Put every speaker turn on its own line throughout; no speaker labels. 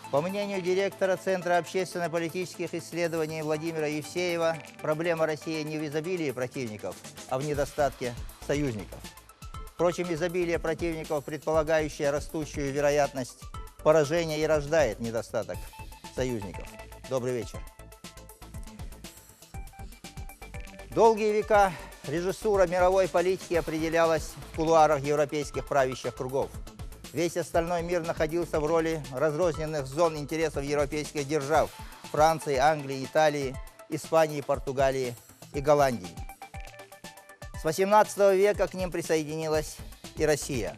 По мнению директора Центра общественно-политических исследований Владимира Евсеева, проблема России не в изобилии противников, а в недостатке союзников. Впрочем, изобилие противников, предполагающее растущую вероятность поражения, и рождает недостаток союзников. Добрый вечер. Долгие века режиссура мировой политики определялась в кулуарах европейских правящих кругов. Весь остальной мир находился в роли разрозненных зон интересов европейских держав – Франции, Англии, Италии, Испании, Португалии и Голландии. С XVIII века к ним присоединилась и Россия.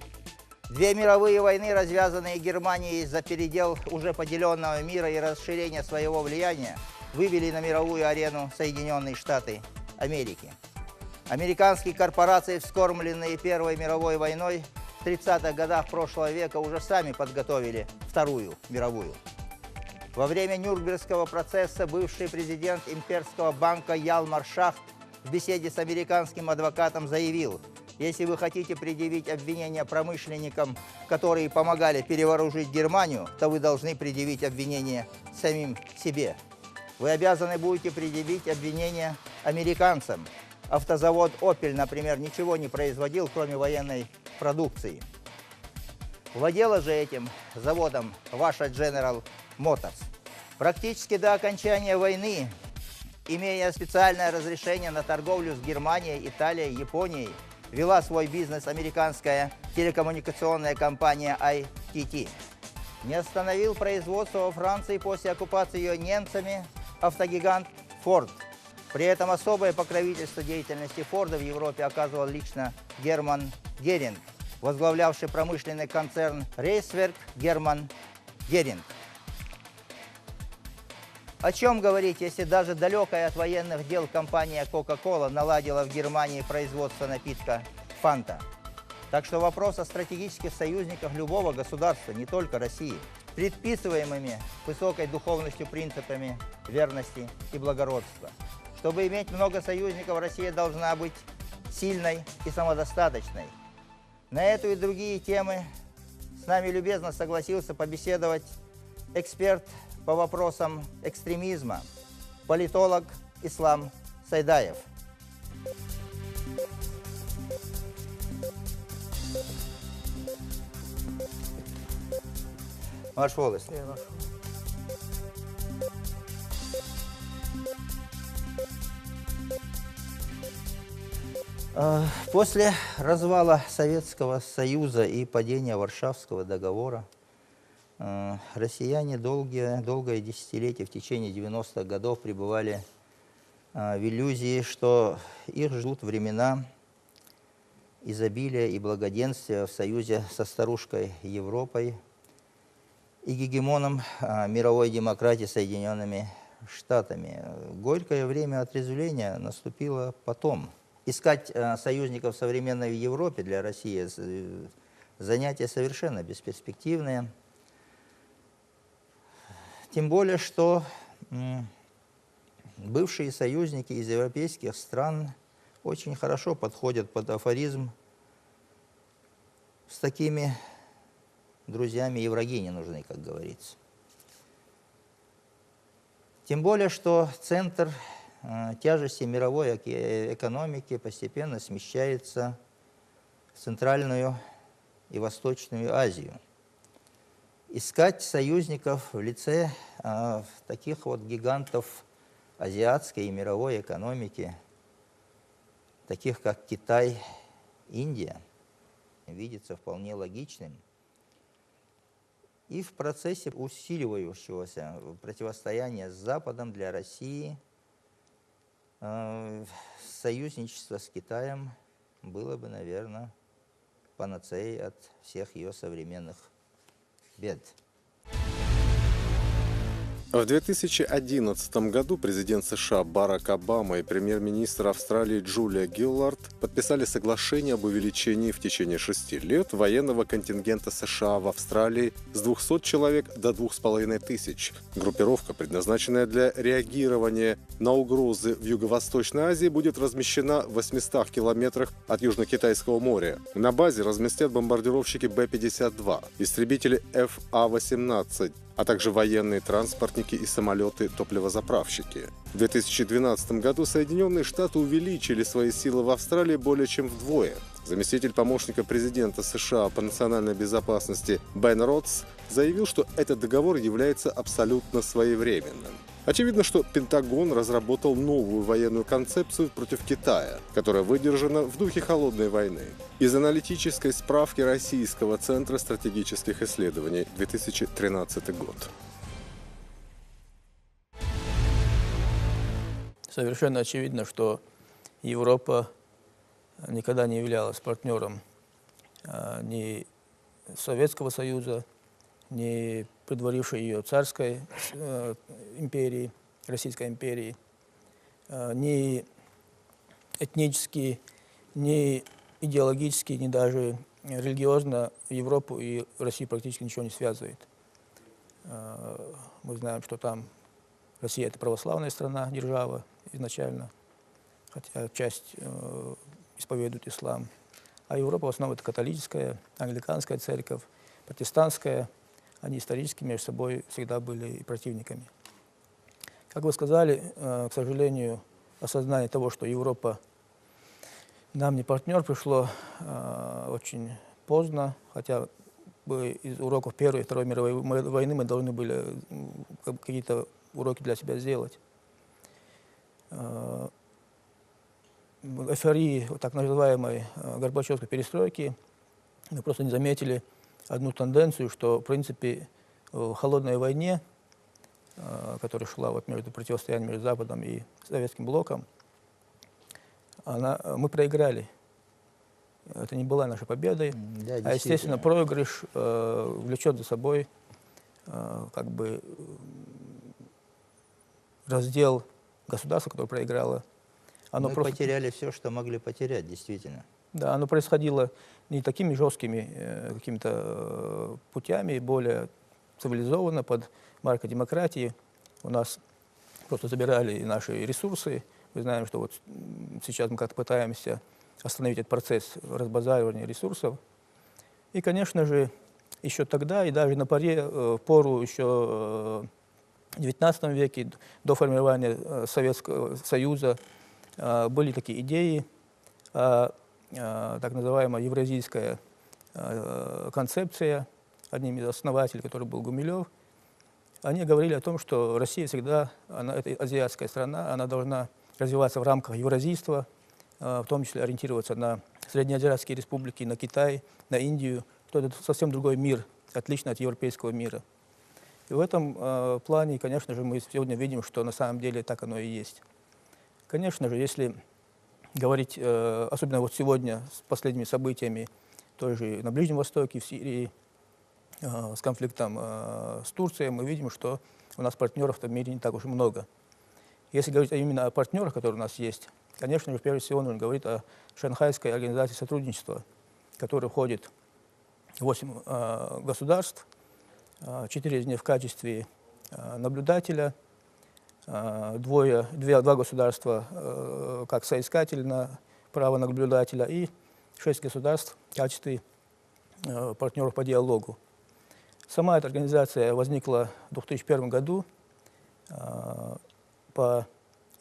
Две мировые войны, развязанные Германией за передел уже поделенного мира и расширение своего влияния, вывели на мировую арену Соединенные Штаты Америки. Американские корпорации, вскормленные Первой мировой войной, в 30-х годах прошлого века уже сами подготовили Вторую мировую. Во время Нюрнбергского процесса бывший президент имперского банка Ялмар Шахт в беседе с американским адвокатом заявил: если вы хотите предъявить обвинения промышленникам, которые помогали перевооружить Германию, то вы должны предъявить обвинения самим себе. Вы обязаны будете предъявить обвинения американцам. Автозавод Opel, например, ничего не производил, кроме военной продукции. Владела же этим заводом ваша General Motors. Практически до окончания войны, имея специальное разрешение на торговлю с Германией, Италией, Японией, вела свой бизнес американская телекоммуникационная компания ITT. Не остановил производство во Франции после оккупации ее немцами автогигант Ford. При этом особое покровительство деятельности Форда в Европе оказывал лично Герман Геринг, возглавлявший промышленный концерн Рейхсверк Герман Геринг. О чем говорить, если даже далекая от военных дел компания Coca-Cola наладила в Германии производство напитка Фанта? Так что вопрос о стратегических союзниках любого государства, не только России, предписываемыми высокой духовностью принципами верности и благородства. Чтобы иметь много союзников, Россия должна быть сильной и самодостаточной. На эту и другие темы с нами любезно согласился побеседовать эксперт по вопросам экстремизма, политолог Ислам Сайдаев. Ваш волос. После развала Советского Союза и падения Варшавского договора россияне долгое десятилетие, в течение 90-х годов, пребывали в иллюзии, что их ждут времена изобилия и благоденствия в союзе со старушкой Европой и гегемоном мировой демократии Соединенными Штатами. Горькое время отрезвления наступило потом. Искать союзников в современной Европе для России занятие совершенно бесперспективное. Тем более, что бывшие союзники из европейских стран очень хорошо подходят под афоризм: с такими друзьями и враги не нужны, как говорится. Тем более, что центр тяжести мировой экономики постепенно смещается в Центральную и Восточную Азию. Искать союзников в лице таких вот гигантов азиатской и мировой экономики, таких как Китай, Индия, видится вполне логичным. И в процессе усиливающегося противостояния с Западом для России союзничество с Китаем было бы, наверное, панацеей от всех ее современных бед.
В 2011 году президент США Барак Обама и премьер-министр Австралии Джулия Гиллард подписали соглашение об увеличении в течение 6 лет военного контингента США в Австралии с 200 человек до 2500. Группировка, предназначенная для реагирования на угрозы в Юго-Восточной Азии, будет размещена в 800 километрах от Южно-Китайского моря. На базе разместят бомбардировщики Б-52, истребители ФА-18, а также военные транспортники и самолеты-топливозаправщики. В 2012 году Соединенные Штаты увеличили свои силы в Австралии более чем вдвое. Заместитель помощника президента США по национальной безопасности Бен Ротс заявил, что этот договор является абсолютно своевременным. Очевидно, что Пентагон разработал новую военную концепцию против Китая, которая выдержана в духе холодной войны. Из аналитической справки Российского центра стратегических исследований, 2013 год.
Совершенно очевидно, что Европа никогда не являлась партнером ни Советского Союза, ни предварившей ее царской империи, Российской империи, ни этнически, ни идеологически, ни даже религиозно Европу и Россию практически ничего не связывает. Мы знаем, что там Россия – это православная страна, держава изначально, хотя часть исповедует ислам. А Европа в основном это католическая, англиканская церковь, протестантская. Они исторически между собой всегда были противниками. Как вы сказали, к сожалению, осознание того, что Европа нам не партнер, пришло очень поздно, хотя бы из уроков Первой и Второй мировой войны мы должны были какие-то уроки для себя сделать. В эйфории так называемой Горбачевской перестройки мы просто не заметили одну тенденцию, что, в принципе, в холодной войне, которая шла вот между противостоянием между Западом и Советским блоком, мы проиграли. Это не была наша победой,
Да,
а, естественно, проигрыш влечет за собой как бы раздел государства, которое проиграло.
Мы потеряли все, что могли потерять, действительно.
Да, оно происходило не такими жесткими какими-то путями, более цивилизованно, под маркой демократии. У нас просто забирали наши ресурсы. Мы знаем, что вот сейчас мы как-то пытаемся остановить этот процесс разбазаривания ресурсов. И, конечно же, еще тогда, и даже на пору еще в XIX веке, до формирования Советского Союза, были такие идеи, так называемая евразийская концепция, одним из основателей, который был Гумилев. Они говорили о том, что Россия всегда, это азиатская страна, она должна развиваться в рамках евразийства, в том числе ориентироваться на среднеазиатские республики, на Китай, на Индию, что это совсем другой мир, отличный от европейского мира. И в этом плане, конечно же, мы сегодня видим, что на самом деле так оно и есть. Конечно же, если говорить, особенно вот сегодня с последними событиями, тоже на Ближнем Востоке, в Сирии, с конфликтом с Турцией, мы видим, что у нас партнеров в мире не так уж и много. Если говорить именно о партнерах, которые у нас есть, конечно же, прежде всего нужно говорить о Шанхайской организации сотрудничества, в которой входит 8 государств, 4 из них в качестве наблюдателя, два государства как соискатель на право наблюдателя и 6 государств в качестве партнеров по диалогу. Сама эта организация возникла в 2001 году по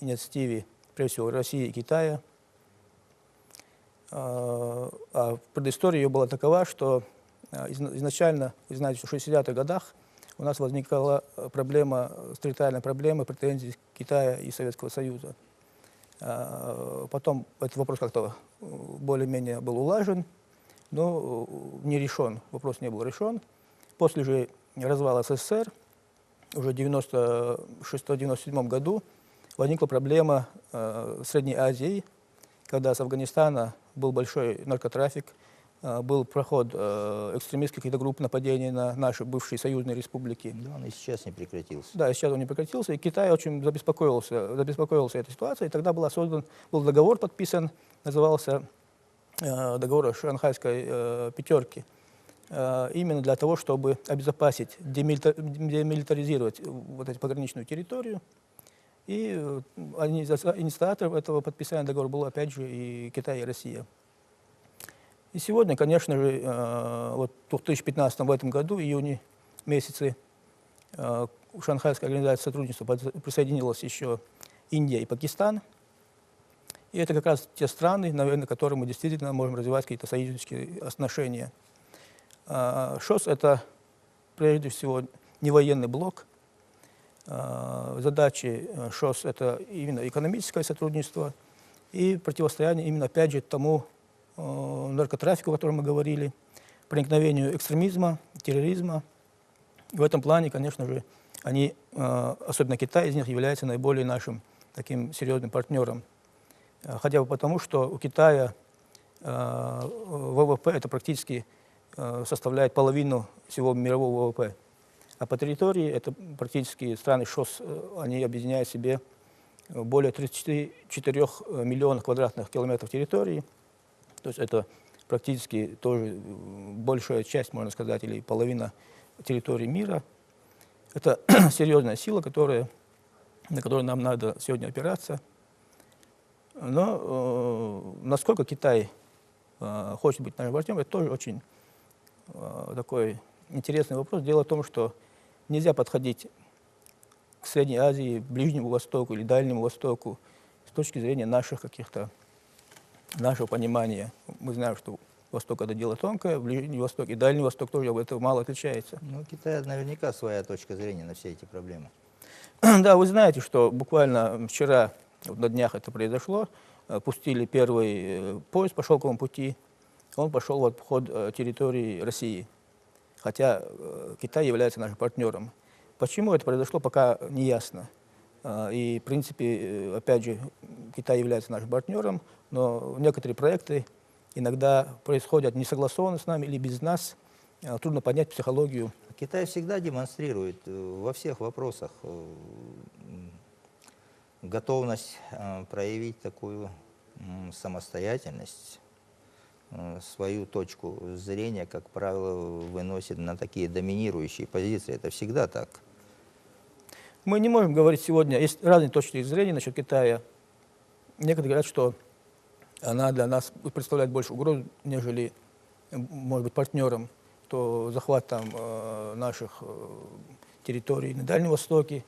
инициативе, прежде всего, России и Китая. А предыстория ее была такова, что изначально, вы знаете, в 60-х годах у нас возникла территориальная проблема претензий Китая и Советского Союза. Потом этот вопрос как-то более-менее был улажен, но не решен, вопрос не был решен. После же развала СССР, уже в 1996-1997 году, возникла проблема Средней Азии, когда с Афганистана был большой наркотрафик, был проход экстремистских каких-то групп нападений на наши бывшие союзные республики.
Да, он и сейчас не прекратился.
Да, и сейчас он не прекратился. И Китай очень забеспокоился этой ситуацией. И тогда был договор подписан, назывался договор Шанхайской пятерки. Именно для того, чтобы обезопасить, демилитаризировать вот эту пограничную территорию. И инициатором этого подписания договора был, опять же, и Китай, и Россия. И сегодня, конечно же, вот в 2015 в этом году, в июне месяце, к Шанхайской организации сотрудничества присоединилась еще Индия и Пакистан. И это как раз те страны, наверное, которые мы действительно можем развивать какие-то союзнические отношения. ШОС — это прежде всего не военный блок. Задачи ШОС — это именно экономическое сотрудничество и противостояние именно, опять же, тому наркотрафику, о котором мы говорили, проникновению экстремизма, терроризма. В этом плане, конечно же, они, особенно Китай из них, является наиболее нашим таким серьезным партнером. Хотя бы потому, что у Китая ВВП это практически составляет половину всего мирового ВВП. А по территории это практически страны ШОС, они объединяют в себе более 34 миллионов квадратных километров территории. То есть это практически тоже большая часть, можно сказать, или половина территории мира. Это серьезная сила, на которую нам надо сегодня опираться. Но насколько Китай хочет быть нашим партнером, это тоже очень такой интересный вопрос. Дело в том, что нельзя подходить к Средней Азии, Ближнему Востоку или Дальнему Востоку с точки зрения нашего понимания. Мы знаем, что Восток — это дело тонкое, Ближний Восток и Дальний Восток тоже от этого мало отличается.
Ну, у Китая наверняка своя точка зрения на все эти проблемы.
Да, вы знаете, что буквально вчера, на днях это произошло, пустили первый поезд по шелковому пути, он пошел в обход территории России, хотя Китай является нашим партнером. Почему это произошло, пока не ясно. И, в принципе, опять же, Китай является нашим партнером, но некоторые проекты иногда происходят несогласованно с нами или без нас. Трудно понять психологию.
Китай всегда демонстрирует во всех вопросах готовность проявить такую самостоятельность, свою точку зрения, как правило, выносит на такие доминирующие позиции. Это всегда так.
Мы не можем говорить сегодня, есть разные точки зрения насчет Китая. Некоторые говорят, что она для нас представляет больше угрозу, нежели, может быть, партнером, то захват там наших территорий на Дальнем Востоке.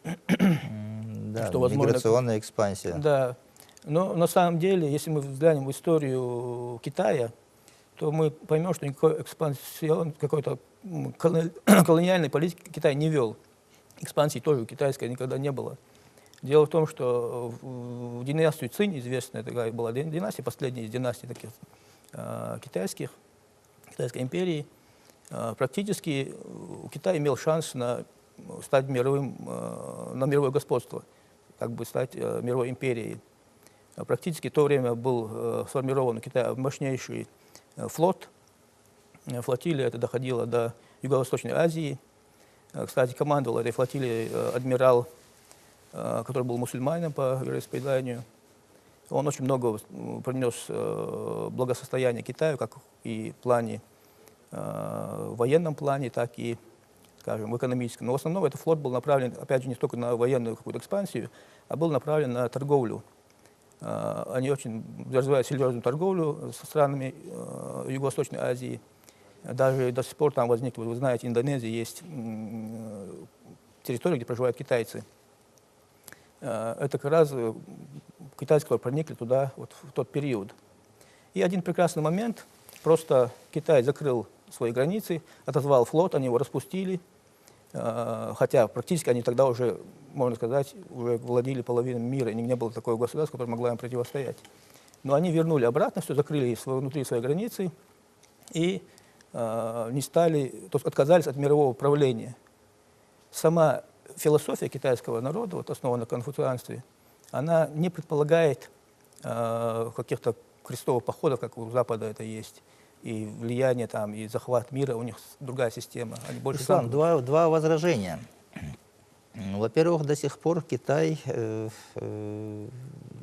Да,
что, возможно,
миграционная экспансия.
Да, но на самом деле, если мы взглянем в историю Китая, то мы поймем, что никакой экспансион, какой-то колониальной политики Китай не вел. Экспансии тоже у китайской никогда не было. Дело в том, что в династию Цинь, известная такая была династия, последняя из династий таких китайской империи, практически Китай имел шанс стать на мировое господство, как бы стать мировой империей. Практически в то время был сформирован у Китая мощнейший флот. Флотилия это доходила до Юго-Восточной Азии. Кстати, командовал этой флотилией адмирал, который был мусульманином по вероисповеданию. Он очень много принес благосостояния Китаю, как и в плане, в военном плане, так и, скажем, в экономическом. Но в основном этот флот был направлен, опять же, не столько на военную какую-то экспансию, а был направлен на торговлю. Они очень развивают серьезную торговлю со странами Юго-Восточной Азии. Даже до сих пор там возникли, вы знаете, в Индонезии есть территория, где проживают китайцы. Это как раз китайцы, которые проникли туда вот в тот период. И один прекрасный момент, просто Китай закрыл свои границы, отозвал флот, они его распустили, хотя практически они тогда уже, можно сказать, уже владели половиной мира, и не было такого государства, которое могло им противостоять. Но они вернули обратно, все закрыли внутри своей границы и не стали, то есть отказались от мирового управления. Сама философия китайского народа, вот основана на конфуцианстве, она не предполагает каких-то крестовых походов, как у Запада это есть, и влияние там, и захват мира, у них другая система. Они больше
Ислам, два возражения. Во-первых, до сих пор Китай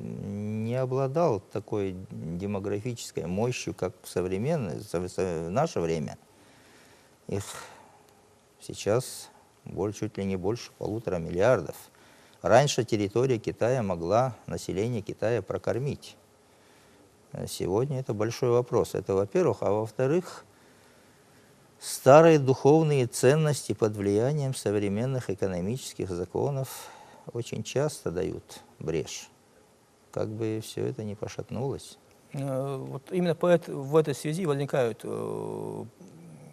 не обладал такой демографической мощью, как в наше время. Их сейчас чуть ли не больше 1,5 миллиарда. Раньше территория Китая могла население Китая прокормить. Сегодня это большой вопрос. Это во-первых. А во-вторых, Старые духовные ценности под влиянием современных экономических законов очень часто дают брешь. Как бы все это не пошатнулось.
Вот именно в этой связи возникают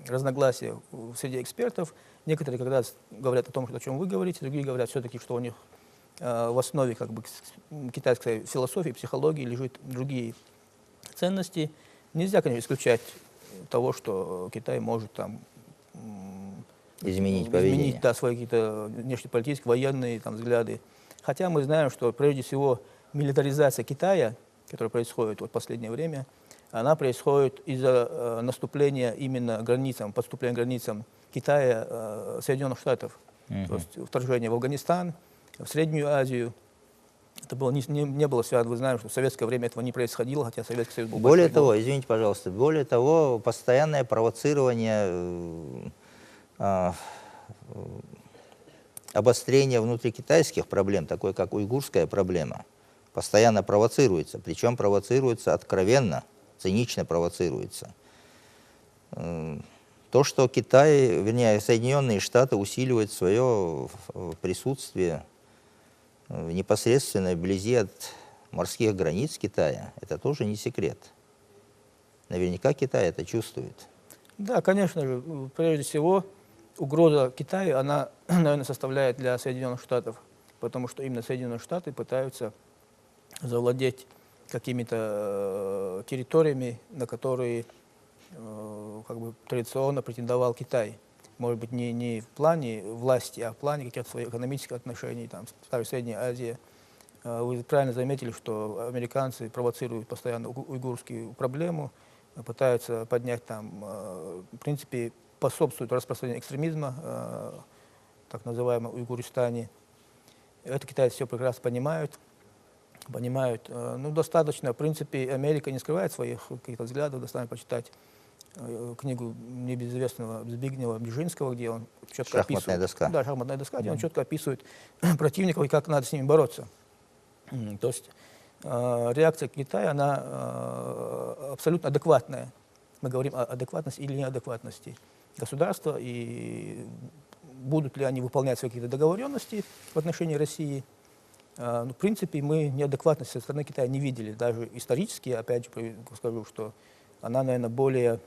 разногласия среди экспертов. Некоторые когда говорят о том, о чем вы говорите, другие говорят все-таки, что у них в основе как бы китайской философии, психологии лежат другие ценности. Нельзя, конечно, исключать того, что Китай может там
Изменить поведение.
да, свои какие-то внешнеполитические, военные там взгляды. Хотя мы знаем, что прежде всего милитаризация Китая, которая происходит в последнее время, она происходит из-за наступления именно границам, подступления к границам Китая, Соединенных Штатов. То есть вторжение в Афганистан, в Среднюю Азию. Это было, не было связано, вы знаете, что в советское время этого не происходило, хотя Советский Союз был
Более того, извините, пожалуйста, более того, постоянное провоцирование обострения внутрикитайских проблем, такой как уйгурская проблема, постоянно провоцируется, причем провоцируется откровенно, цинично провоцируется. То, что Китай, вернее, Соединенные Штаты усиливают свое присутствие непосредственно вблизи от морских границ Китая, это тоже не секрет. Наверняка Китай это чувствует.
Да, конечно же, прежде всего, угроза Китаю, она, наверное, составляет для Соединенных Штатов, потому что именно Соединенные Штаты пытаются завладеть какими-то территориями, на которые как бы традиционно претендовал Китай. Может быть, не в плане власти, а в плане каких-то своих экономических отношений, там, в Средней Азии. Вы правильно заметили, что американцы провоцируют постоянно уйгурскую проблему, пытаются поднять там, в принципе, способствуют распространению экстремизма, так называемого Уйгуристане. Это китайцы все прекрасно понимают. Ну, достаточно, в принципе, Америка не скрывает своих каких-то взглядов, достаточно почитать книгу небезызвестного Збигнева Бжезинского, где он четко
«Шахматная доска».
Да, «Шахматная доска», где он четко описывает противников и как надо с ними бороться. То есть реакция Китая, она абсолютно адекватная. Мы говорим о адекватности или неадекватности государства, и будут ли они выполнять свои какие-то договоренности в отношении России. В принципе, мы неадекватности со стороны Китая не видели. Даже исторически, опять же, скажу, что она, наверное, более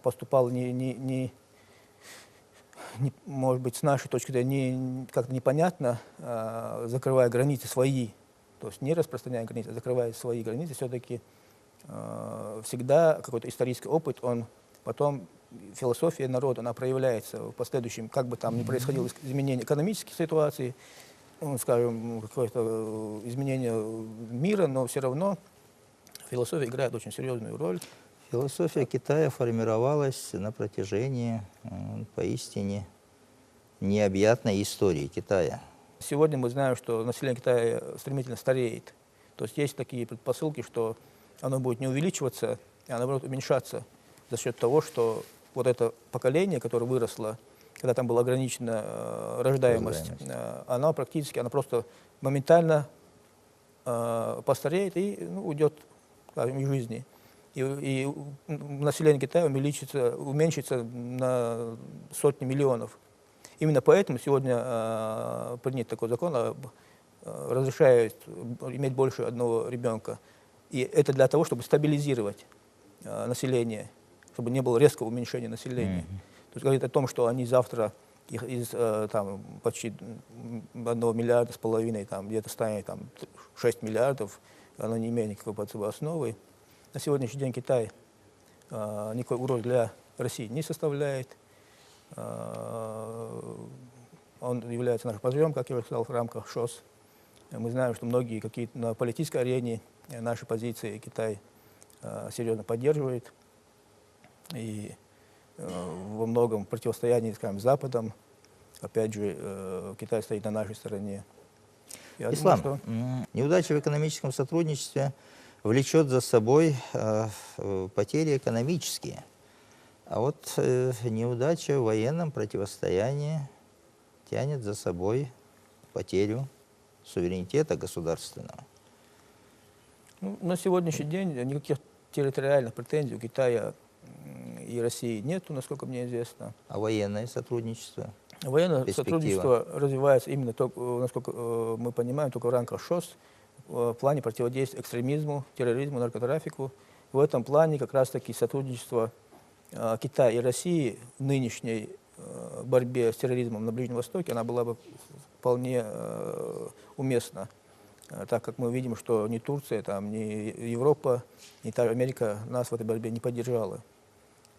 поступала может быть, с нашей точки зрения, как-то непонятно, закрывая границы свои, то есть не распространяя границы, а закрывая свои границы, все-таки всегда какой-то исторический опыт, он потом, философия народа, она проявляется в последующем, как бы там ни происходило изменение экономической ситуации, скажем, какое-то изменение мира, но все равно философия играет очень серьезную роль.
Философия Китая формировалась на протяжении поистине необъятной истории Китая.
Сегодня мы знаем, что население Китая стремительно стареет. То есть есть такие предпосылки, что оно будет не увеличиваться, а наоборот уменьшаться за счет того, что вот это поколение, которое выросло, когда там была ограничена рождаемость, она просто моментально постареет и уйдет из жизни. И население Китая уменьшится на сотни миллионов. Именно поэтому сегодня принят такой закон, разрешает иметь больше одного ребенка. И это для того, чтобы стабилизировать население, чтобы не было резкого уменьшения населения. То есть говорит о том, что они завтра из там, почти 1,5 миллиарда, там, где-то станет там, 6 миллиардов, оно не имеет никакой под собой основы. На сегодняшний день Китай никакой угрозы для России не составляет. Он является нашим партнером, как я уже сказал, в рамках ШОС. Мы знаем, что многие какие-то на политической арене наши позиции Китай серьезно поддерживает. И во многом противостоянии, скажем, с Западом, опять же, Китай стоит на нашей стороне.
Ислам, неудача в экономическом сотрудничестве влечет за собой потери экономические. А вот неудача в военном противостоянии тянет за собой потерю суверенитета государственного.
На сегодняшний день никаких территориальных претензий у Китая и России нету, насколько мне известно.
А военное сотрудничество?
Военное
Перспектива.
сотрудничество развивается именно, только, насколько мы понимаем, только в рамках ШОС, в плане противодействия экстремизму, терроризму, наркотрафику. В этом плане как раз-таки сотрудничество Китая и России в нынешней борьбе с терроризмом на Ближнем Востоке, она была бы вполне уместна, так как мы видим, что ни Турция, там, ни Европа, ни та Америка нас в этой борьбе не поддержала.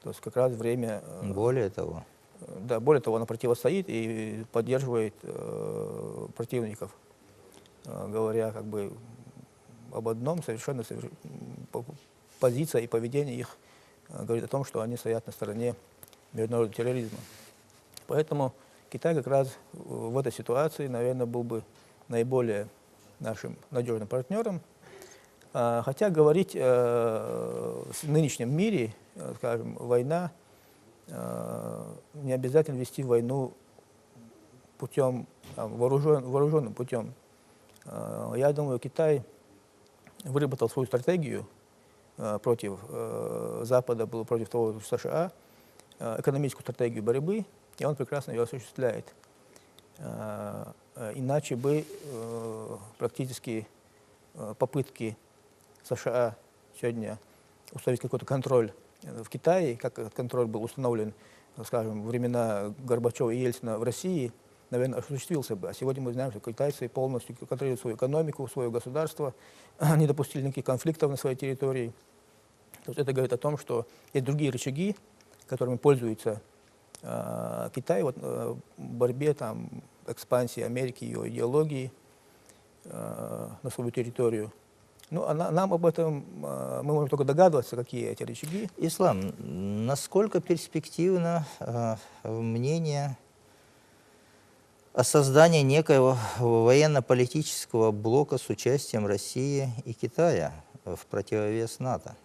То есть как раз время...
Более того.
Да, более того, она противостоит и поддерживает противников, говоря как бы об одном, совершенно позиция и поведение их говорит о том, что они стоят на стороне международного терроризма. Поэтому Китай как раз в этой ситуации, наверное, был бы наиболее нашим надежным партнером. Хотя говорить в нынешнем мире, скажем, война, не обязательно вести войну путем, вооруженным путем. Я думаю, Китай выработал свою стратегию против Запада, против того же США, экономическую стратегию борьбы, и он прекрасно ее осуществляет. Иначе бы практически попытки США сегодня установить какой-то контроль в Китае, как этот контроль был установлен, скажем, во времена Горбачева и Ельцина в России, наверное, осуществился бы. А сегодня мы знаем, что китайцы полностью контролируют свою экономику, свое государство, не допустили никаких конфликтов на своей территории. То есть это говорит о том, что есть другие рычаги, которыми пользуется Китай в борьбе, там, экспансии Америки, ее идеологии на свою территорию. Ну, нам об этом, мы можем только догадываться, какие эти рычаги.
Ислам, насколько перспективно мнение о создании некоего военно-политического блока с участием России и Китая в противовес НАТО?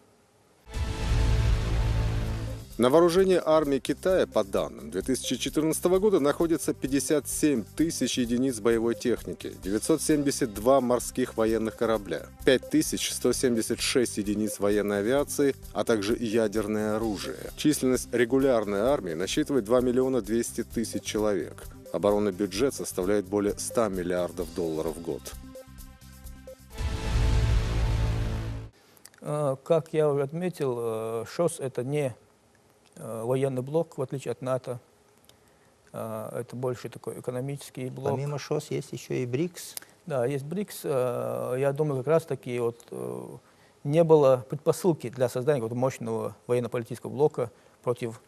На вооружении армии Китая, по данным 2014 года, находится 57 тысяч единиц боевой техники, 972 морских военных корабля, 5176 единиц военной авиации, а также ядерное оружие. Численность регулярной армии насчитывает 2 миллиона 200 тысяч человек. Оборонный бюджет составляет более 100 миллиардов долларов в год.
Как я уже отметил, ШОС – это не военный блок, в отличие от НАТО. Это больше такой экономический блок.
Помимо ШОС есть еще и БРИКС.
Да, есть БРИКС. Я думаю, как раз-таки вот не было предпосылки для создания какого-то мощного военно-политического блока против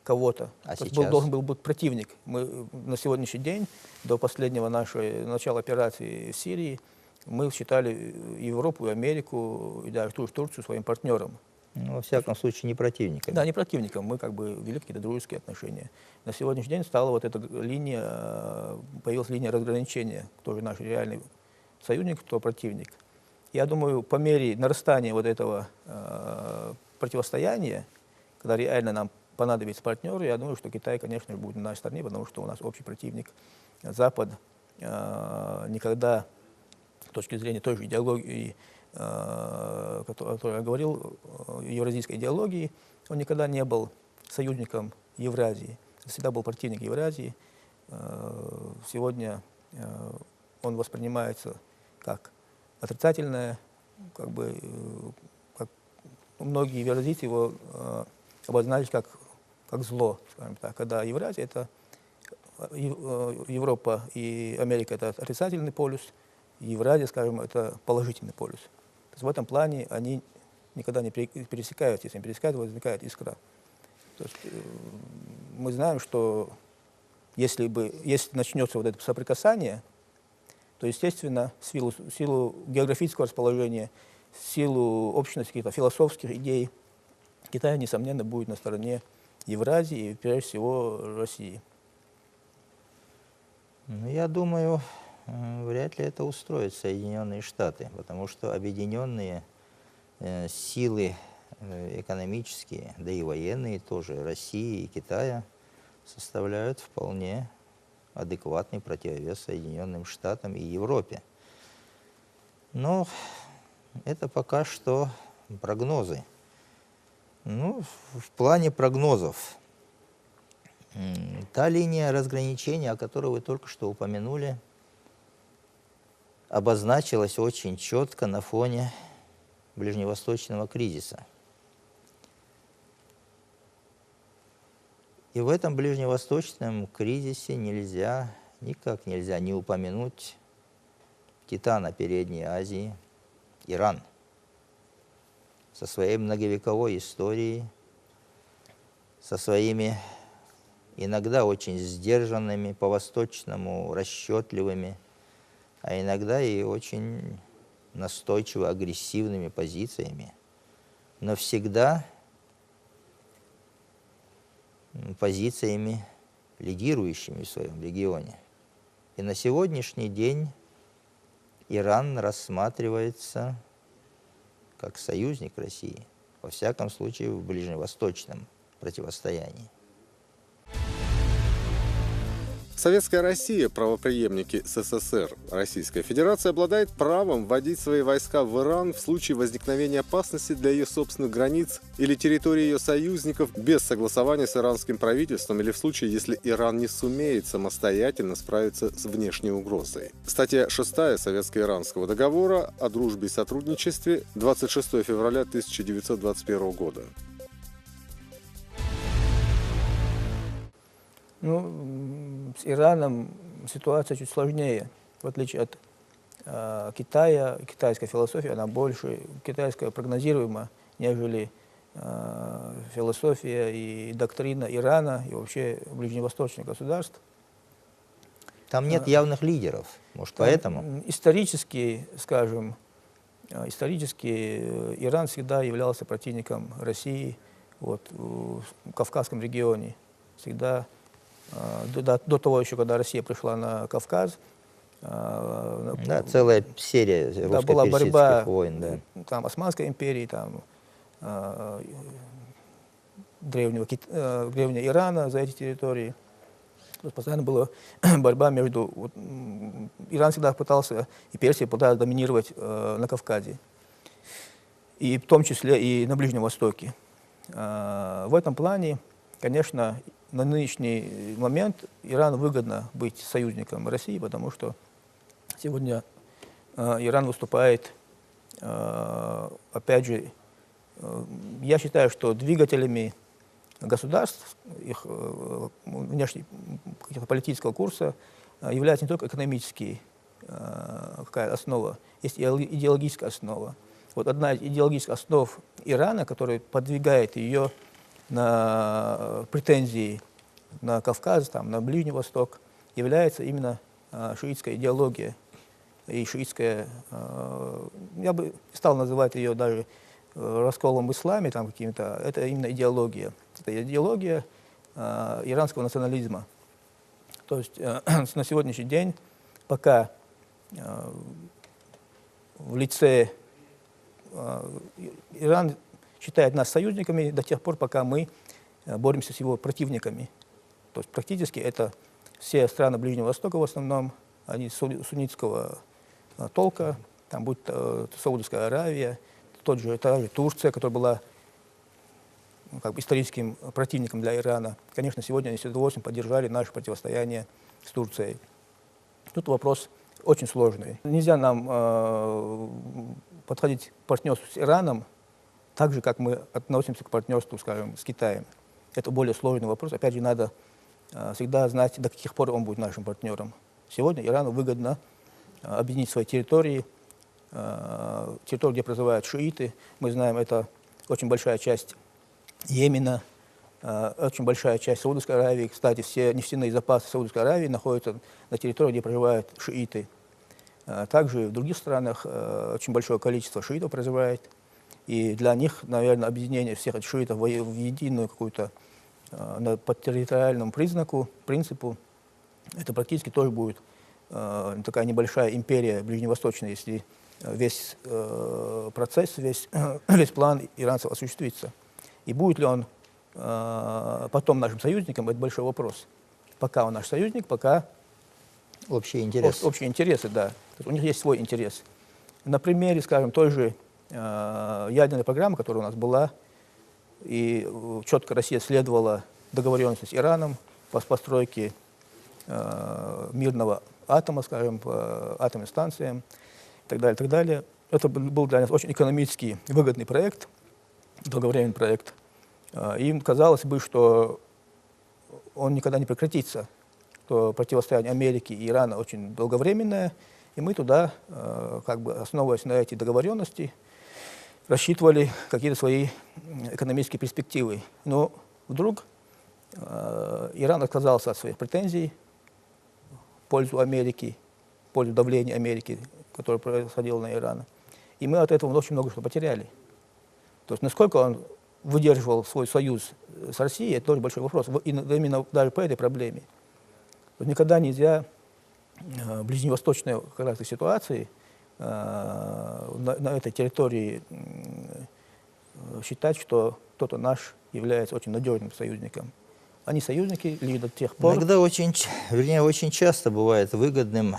кого-то.
А
сейчас
сейчас?
Должен был быть противник. Мы на сегодняшний день, до последнего нашего начала операции в Сирии, мы считали Европу, и Америку, и даже ту же Турцию своим партнером.
Ну, во всяком случае, не противниками.
Да, не противником, мы как бы вели какие-то дружеские отношения. На сегодняшний день стала вот эта линия, появилась линия разграничения, кто же наш реальный союзник, кто противник. Я думаю, по мере нарастания вот этого противостояния, когда реально нам понадобится партнеры, я думаю, что Китай, конечно, будет на нашей стороне, потому что у нас общий противник. Запад никогда, с точки зрения той же идеологии, о которой я говорил, евразийской идеологии, он никогда не был союзником Евразии, всегда был противник Евразии. Сегодня он воспринимается как отрицательное, как многие евразийцы его обозначили как зло, скажем так, когда Евразия — это Европа и Америка — это отрицательный полюс, Евразия, скажем, это положительный полюс. То есть в этом плане они никогда не пересекаются. Если они пересекаются, возникает искра. То есть, мы знаем, что если начнется вот это соприкасание, то, естественно, в силу географического расположения, в силу общности каких-то философских идей, Китай, несомненно, будет на стороне Евразии и, прежде всего, России.
Ну, я думаю, вряд ли это устроит Соединенные Штаты, потому что объединенные силы экономические, да и военные тоже, России и Китая, составляют вполне адекватный противовес Соединенным Штатам и Европе. Но это пока что прогнозы. Ну, в плане прогнозов, та линия разграничения, о которой вы только что упомянули, обозначилась очень четко на фоне ближневосточного кризиса. И в этом ближневосточном кризисе никак нельзя не упомянуть титана Передней Азии, Иран, со своей многовековой историей, со своими иногда очень сдержанными, по-восточному расчетливыми, а иногда и очень настойчиво агрессивными позициями, но всегда позициями, лидирующими в своем регионе. И на сегодняшний день Иран рассматривается как союзник России, во всяком случае в ближневосточном противостоянии.
Советская Россия, правопреемники СССР, Российская Федерация обладает правом вводить свои войска в Иран в случае возникновения опасности для ее собственных границ или территории ее союзников без согласования с иранским правительством или в случае, если Иран не сумеет самостоятельно справиться с внешней угрозой. Статья 6 Советско-иранского договора о дружбе и сотрудничестве 26 февраля 1921 года.
Ну, с Ираном ситуация чуть сложнее. В отличие от Китая, китайская философия, она больше китайская прогнозируема, нежели философия и доктрина Ирана и вообще ближневосточных государств.
Там нет явных лидеров, может, поэтому?
Исторически, скажем, Иран всегда являлся противником России в Кавказском регионе. Всегда до того еще, когда Россия пришла на Кавказ.
Да, целая серия русско-персидских войн. Да.
Там Османской империи, там древнего Ирана за эти территории. Постоянно была борьба между... Иран всегда пытался, и Персия пыталась доминировать на Кавказе. И в том числе и на Ближнем Востоке. В этом плане, конечно, на нынешний момент Ирану выгодно быть союзником России, потому что сегодня Иран выступает, опять же, я считаю, что двигателями государств, их внешнеполитического курса является не только экономическая какая основа, есть и идеологическая основа. Вот одна из идеологических основ Ирана, которая подвигает ее на претензии на Кавказ, там, на Ближний Восток, является именно шиитская идеология. И шиитская, я бы стал называть ее даже расколом в исламе, там, каким-то, это именно идеология. Это идеология иранского национализма. То есть на сегодняшний день, пока в лице Иран считает нас союзниками до тех пор, пока мы боремся с его противниками. То есть практически это все страны Ближнего Востока в основном, они суннитского толка, там будь то Саудовская Аравия, та же Турция, которая была как бы историческим противником для Ирана. Конечно, сегодня они с удовольствием поддержали наше противостояние с Турцией. Тут вопрос очень сложный. Нельзя нам подходить к партнерству с Ираном так же, как мы относимся к партнерству, скажем, с Китаем. Это более сложный вопрос. Опять же, надо всегда знать, до каких пор он будет нашим партнером. Сегодня Ирану выгодно объединить свои территории, где проживают шииты. Мы знаем, это очень большая часть Йемена, очень большая часть Саудовской Аравии. Кстати, все нефтяные запасы Саудовской Аравии находятся на территории, где проживают шииты. Также в других странах очень большое количество шиитов проживает. И для них, наверное, объединение всех этих шиитов в единую какую-то по территориальному принципу, это практически тоже будет такая небольшая империя ближневосточная, если весь процесс, весь план иранцев осуществится. И будет ли он потом нашим союзником, это большой вопрос. Пока он наш союзник, пока
общие интересы.
Общие интересы, да. То есть у них есть свой интерес. На примере, скажем, той же ядерной программы, которая у нас была, и четко Россия следовала договоренности с Ираном по постройке мирного атома, скажем, по атомным станциям и так далее, и так далее. Это был для нас очень экономически выгодный проект, долговременный проект. Им казалось бы, что он никогда не прекратится, что противостояние Америки и Ирана очень долговременное, и мы туда, как бы основываясь на эти договоренности, рассчитывали какие-то свои экономические перспективы. Но вдруг Иран отказался от своих претензий в пользу Америки, в пользу давления Америки, которое происходило на Иран. И мы от этого очень много что потеряли. То есть насколько он выдерживал свой союз с Россией, это тоже большой вопрос, именно даже по этой проблеме. Никогда нельзя в ближневосточной ситуации на этой территории считать, что кто-то наш является очень надежным союзником. Они союзники лишь до тех пор...
Иногда очень часто бывает выгодным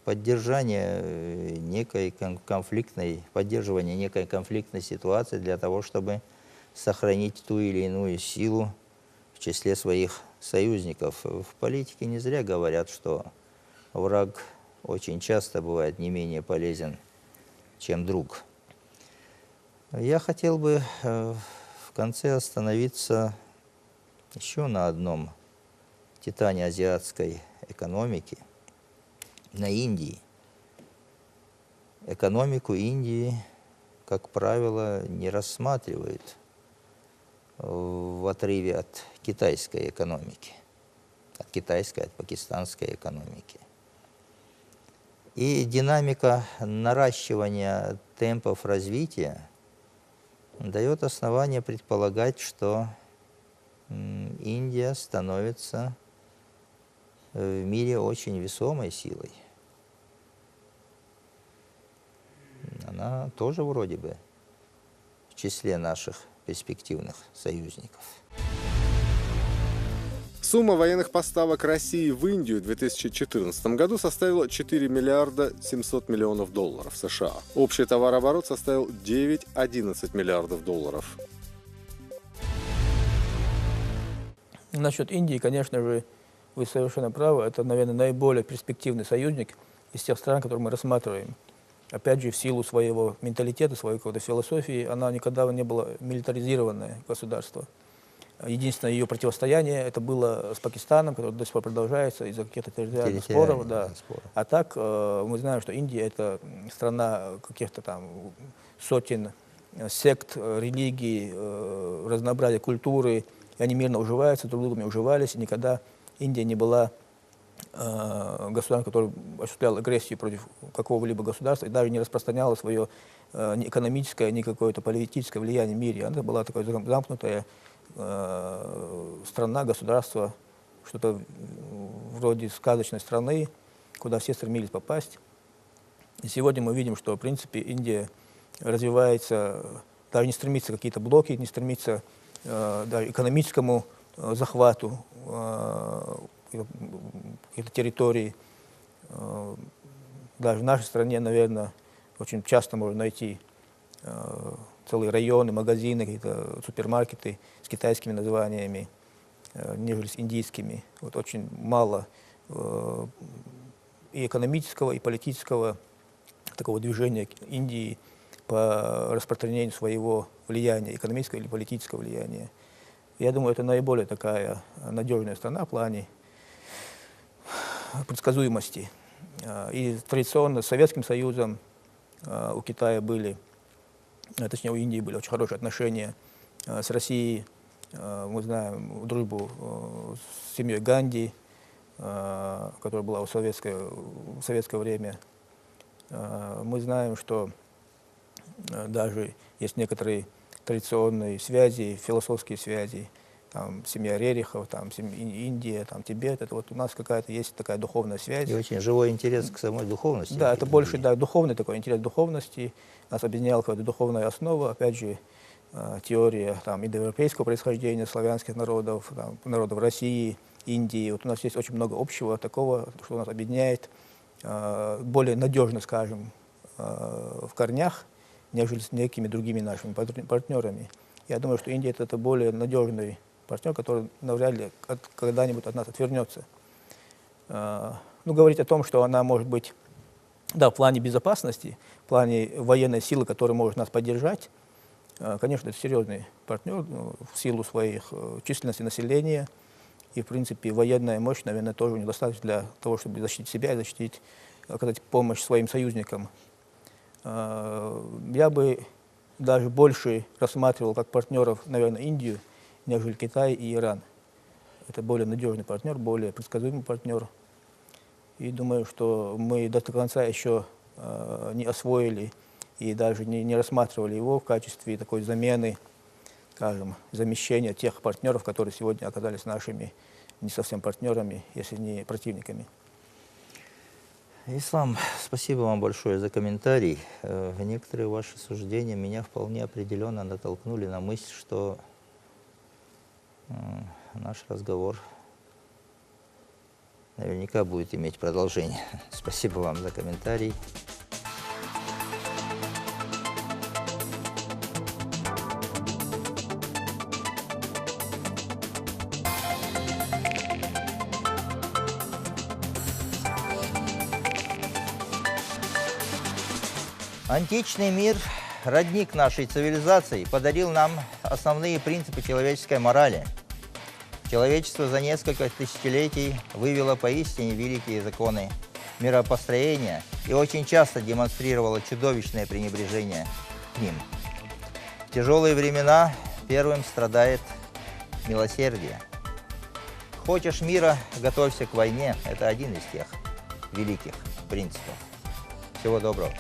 поддержание некой поддерживание некой конфликтной ситуации для того, чтобы сохранить ту или иную силу в числе своих союзников. В политике не зря говорят, что враг очень часто бывает не менее полезен, чем друг. Я хотел бы в конце остановиться еще на одном титане азиатской экономики, на Индии. Экономику Индии, как правило, не рассматривают в отрыве от китайской экономики, от китайской, от пакистанской экономики. И динамика наращивания темпов развития дает основание предполагать, что Индия становится в мире очень весомой силой. Она тоже вроде бы в числе наших перспективных союзников.
Сумма военных поставок России в Индию в 2014 году составила 4 миллиарда 700 миллионов долларов США. Общий товарооборот составил 9-11 миллиардов долларов.
Насчет Индии, конечно же, вы совершенно правы. Это, наверное, наиболее перспективный союзник из тех стран, которые мы рассматриваем. Опять же, в силу своего менталитета, своей какой-то философии, она никогда не была милитаризированное государство. Единственное ее противостояние это было с Пакистаном, которое до сих пор продолжается из-за каких-то территориальных споров. Да. А так мы знаем, что Индия это страна каких-то там сотен сект, религий, разнообразия культуры, и они мирно уживаются, друг другом уживались, и никогда Индия не была государством, которое осуществляло агрессию против какого-либо государства и даже не распространяло свое ни экономическое, ни какое-то политическое влияние в мире. Она была такая замкнутая страна, государство, что-то вроде сказочной страны, куда все стремились попасть. И сегодня мы видим, что, в принципе, Индия развивается, даже не стремится какие-то блоки, не стремится даже экономическому захвату каких-то территорий. Даже в нашей стране, наверное, очень часто можно найти целые районы, магазины, какие-то супермаркеты с китайскими названиями, нежели с индийскими. Вот очень мало и экономического, и политического такого движения Индии по распространению своего влияния, экономического или политического влияния. Я думаю, это наиболее такая надежная страна в плане предсказуемости. И традиционно с Советским Союзом у Китая были, точнее у Индии были очень хорошие отношения с Россией. Мы знаем дружбу с семьей Ганди, которая была в советское время. Мы знаем, что даже есть некоторые традиционные связи, философские связи, там, семья Рерихов, там, Индия, там, Тибет. Это вот у нас какая-то есть такая духовная связь.
И очень живой интерес к самой духовности.
Да, это больше духовный такой интерес к духовности. Нас объединяла какая-то духовная основа, опять же, теория там, индоевропейского происхождения славянских народов, там, народов России, Индии. Вот у нас есть очень много общего такого, что нас объединяет, более надежно, скажем, в корнях, нежели с некими другими нашими партнерами. Я думаю, что Индия это более надежный партнер, который навряд ли когда-нибудь от нас отвернется. Ну, говорить о том, что она может быть, да, в плане безопасности, в плане военной силы, которая может нас поддержать, конечно, это серьезный партнер в силу своих численности населения. И, в принципе, военная мощь, наверное, тоже недостаточно для того, чтобы защитить себя и защитить, оказать помощь своим союзникам. Я бы даже больше рассматривал как партнеров, наверное, Индию, нежели Китай и Иран. Это более надежный партнер, более предсказуемый партнер. И думаю, что мы до конца еще не освоили и даже не рассматривали его в качестве такой замены, скажем, замещения тех партнеров, которые сегодня оказались нашими не совсем партнерами, если не противниками.
Ислам, спасибо вам большое за комментарий. Некоторые ваши суждения меня вполне определенно натолкнули на мысль, что наш разговор наверняка будет иметь продолжение. Спасибо вам за комментарий. Античный мир, родник нашей цивилизации, подарил нам основные принципы человеческой морали. Человечество за несколько тысячелетий вывело поистине великие законы миропостроения и очень часто демонстрировало чудовищное пренебрежение к ним. В тяжелые времена первым страдает милосердие. Хочешь мира, готовься к войне. Это один из тех великих принципов. Всего доброго.